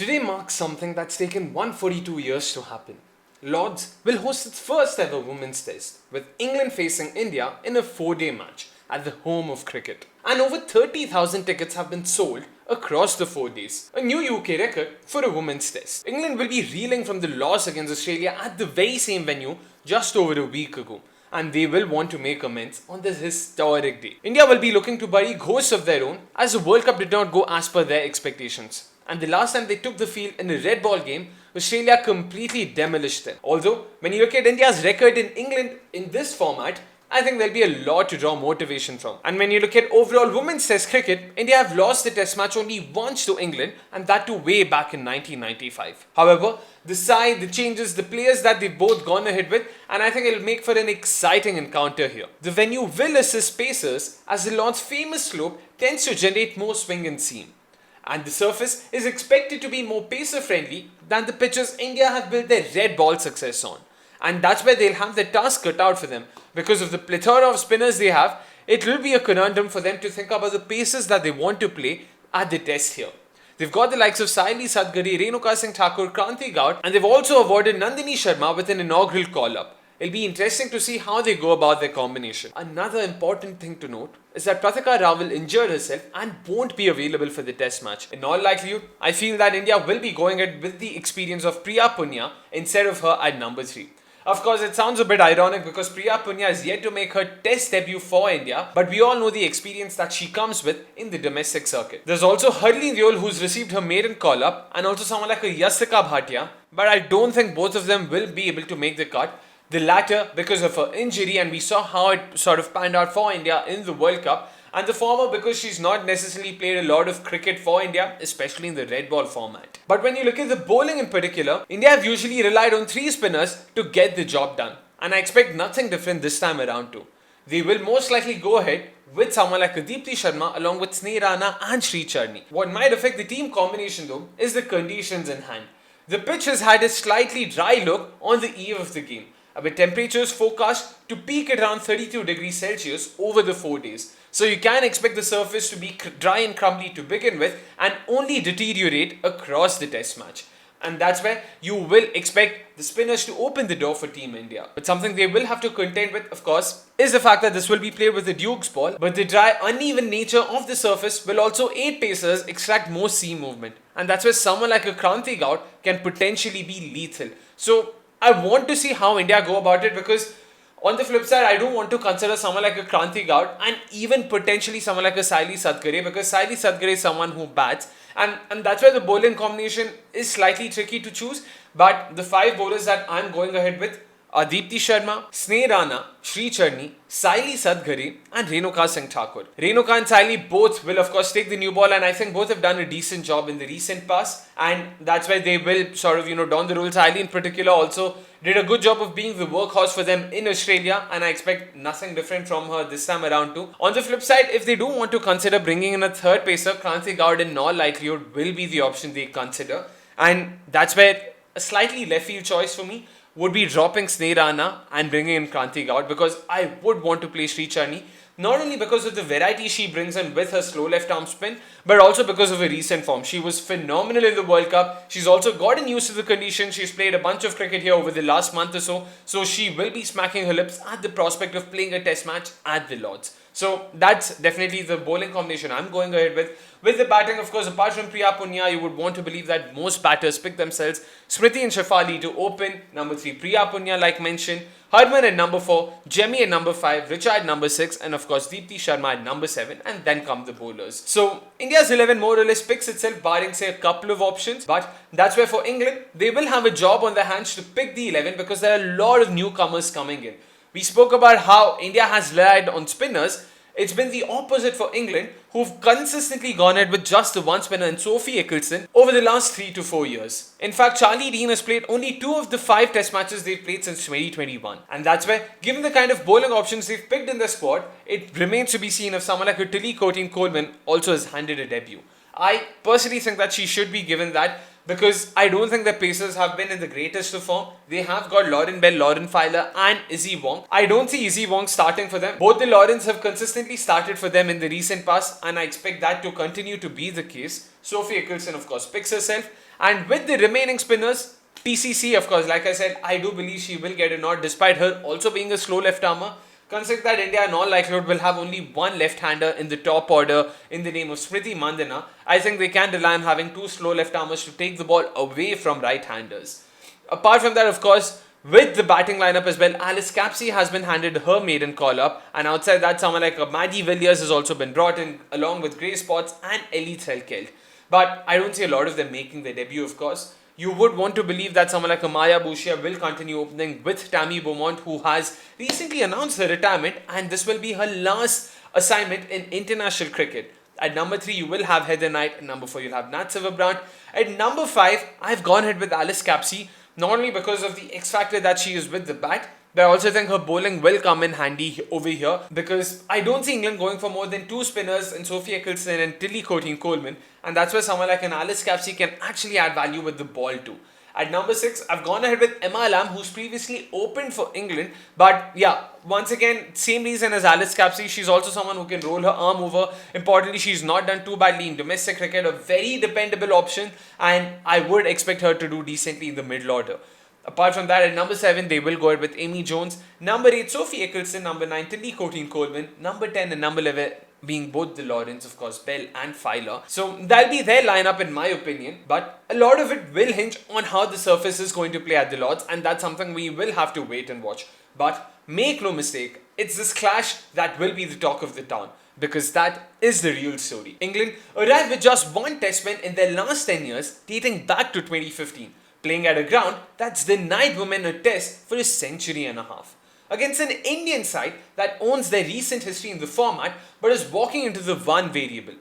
Today marks something that's taken 142 years to happen. Lords will host its first ever women's test, with England facing India in a 4-day match at the home of cricket. And over 30,000 tickets have been sold across the 4 days, a new UK record for a women's test. England will be reeling from the loss against Australia at the very same venue just over a week ago, and they will want to make amends on this historic day. India will be looking to bury ghosts of their own as the World Cup did not go as per their expectations. And the last time they took the field in a red ball game, Australia completely demolished them. Although, when you look at India's record in England in this format, I think there'll be a lot to draw motivation from. And when you look at overall women's test cricket, India have lost the test match only once to England, and that too way back in 1995. However, the side, the changes, the players that they've both gone ahead with, and I think it'll make for an exciting encounter here. The venue will assist pacers as the lawn's famous slope tends to generate more swing and seam. And the surface is expected to be more pacer friendly than the pitches India have built their red ball success on. And that's where they'll have the task cut out for them. Because of the plethora of spinners they have, it will be a conundrum for them to think about the paces that they want to play at the test here. They've got the likes of Saili Sadgari, Renuka Singh Thakur, Kranti Gaur, and they've also awarded Nandini Sharma with an inaugural call-up. It'll be interesting to see how they go about their combination. Another important thing to note is that Pratika Rawal injured herself and won't be available for the test match. In all likelihood, I feel that India will be going ahead with the experience of Priya Punya instead of her at number 3. Of course, it sounds a bit ironic because Priya Punya is yet to make her test debut for India, but we all know the experience that she comes with in the domestic circuit. There's also Harleen Deol, who's received her maiden call-up, and also someone like a Yasika Bhatia, but I don't think both of them will be able to make the cut. The latter because of her injury, and we saw how it sort of panned out for India in the World Cup, and the former because she's not necessarily played a lot of cricket for India, especially in the red ball format. But when you look at the bowling in particular, India have usually relied on 3 spinners to get the job done, and I expect nothing different this time around too. They will most likely go ahead with someone like Deepti Sharma along with Sneh Rana and Sri Charni. What might affect the team combination though is the conditions in hand. The pitch has had a slightly dry look on the eve of the game, with temperatures forecast to peak at around 32 degrees Celsius over the 4 days. So you can expect the surface to be dry and crumbly to begin with and only deteriorate across the test match. And that's where you will expect the spinners to open the door for Team India. But something they will have to contend with, of course, is the fact that this will be played with the Duke's ball, but the dry, uneven nature of the surface will also aid pacers extract more seam movement. And that's where someone like a Kranti Gaur can potentially be lethal. So I want to see how India go about it, because on the flip side, I don't want to consider someone like a Kranti Gaur and even potentially someone like a Saili Sadgare, because Saili Sadgare is someone who bats, and that's where the bowling combination is slightly tricky to choose. But the 5 bowlers that I'm going ahead with are Deepti Sharma, Sneh Rana, Sri Charni, Saili Sadgare and Renuka Singh Thakur. Renuka and Saili both will of course take the new ball, and I think both have done a decent job in the recent past, and that's why they will sort of don the role. Saili in particular also did a good job of being the workhorse for them in Australia, and I expect nothing different from her this time around too. On the flip side, if they do want to consider bringing in a third pacer, Kranti Gaur in all likelihood will be the option they consider, and that's where a slightly left field choice for me would be dropping Sneh Rana and bringing in Kranti Gaur, because I would want to play Sri Charni, not only because of the variety she brings in with her slow left arm spin, but also because of her recent form. She was phenomenal in the World Cup. She's also gotten used to the conditions. She's played a bunch of cricket here over the last month or so she will be smacking her lips at the prospect of playing a test match at the Lords. So that's definitely the bowling combination I'm going ahead with. With the batting, of course, apart from Priya Punya, you would want to believe that most batters pick themselves Smriti and Shafali to open. Number 3, Priya Punya, like mentioned. Harman at number 4, Jemmy at number 5, Richa at number 6, and of course Deepti Sharma at number 7, and then come the bowlers. So India's 11 more or less picks itself, barring say a couple of options, but that's where for England, they will have a job on their hands to pick the 11, because there are a lot of newcomers coming in. We spoke about how India has relied on spinners. It's been the opposite for England, who've consistently gone ahead with just the one spinner in Sophie Ecclestone over the last 3 to 4 years. In fact, Charlie Dean has played only 2 of the 5 test matches they've played since 2021. And that's where, given the kind of bowling options they've picked in their squad, it remains to be seen if someone like a Tilly Coleman also has handed a debut. I personally think that she should be given that, because I don't think the Pacers have been in the greatest of form. They have got Lauren Bell, Lauren Filer and Izzy Wong. I don't see Izzy Wong starting for them. Both the Laurens have consistently started for them in the recent past, and I expect that to continue to be the case. Sophie Ecclestone of course picks herself, And with the remaining spinners, TCC, of course, like I said, I do believe she will get a nod despite her also being a slow left armer. Consider that India in all likelihood will have only one left-hander in the top order in the name of Smriti Mandana. I think they can rely on having two slow left-armers to take the ball away from right-handers. Apart from that, of course, with the batting lineup as well, Alice Capsey has been handed her maiden call-up, and outside that, someone like Maddie Villiers has also been brought in along with Grace Potts and Ellie Thelkeld. But I don't see a lot of them making their debut, of course. You would want to believe that someone like Maya Bouchia will continue opening with Tammy Beaumont, who has recently announced her retirement, and this will be her last assignment in international cricket. At number 3, you will have Heather Knight. At number 4, you'll have Nat Sciver-Brunt. At number 5, I've gone ahead with Alice Capsey, not only because of the X factor that she is with the bat, but I also think her bowling will come in handy over here, because I don't see England going for more than two spinners in Sophie Ecclestone and Tilly Courtney-Coleman, and that's where someone like an Alice Capsey can actually add value with the ball too. At number 6, I've gone ahead with Emma Lamb, who's previously opened for England, but yeah, once again, same reason as Alice Capsey, she's also someone who can roll her arm over. Importantly, she's not done too badly in domestic cricket, a very dependable option, and I would expect her to do decently in the middle order. Apart from that, at number 7, they will go ahead with Amy Jones. Number 8, Sophie Ecclestone. Number 9, Tilly Courtney-Coleman. Number 10 and number 11 being both the Lawrence, of course, Bell and Filer. So that'll be their lineup in my opinion. But a lot of it will hinge on how the surface is going to play at the Lords, and that's something we will have to wait and watch. But make no mistake, it's this clash that will be the talk of the town, because that is the real story. England arrived with just one test win in their last 10 years, dating back to 2015. Playing at a ground that's denied women a test for a century and a half. Against an Indian side that owns their recent history in the format but is walking into the one variable,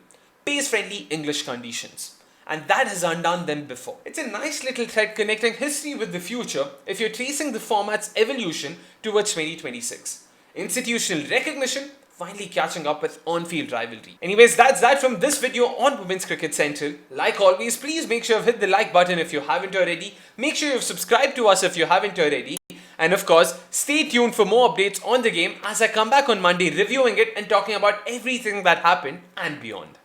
pace-friendly English conditions. And that has undone them before. It's a nice little thread connecting history with the future if you're tracing the format's evolution towards 2026. Institutional recognition finally catching up with on-field rivalry. Anyways, that's that from this video on Women's Cricket Central. Like always, please make sure you've hit the like button if you haven't already. Make sure you've subscribed to us if you haven't already. And of course, stay tuned for more updates on the game as I come back on Monday reviewing it and talking about everything that happened and beyond.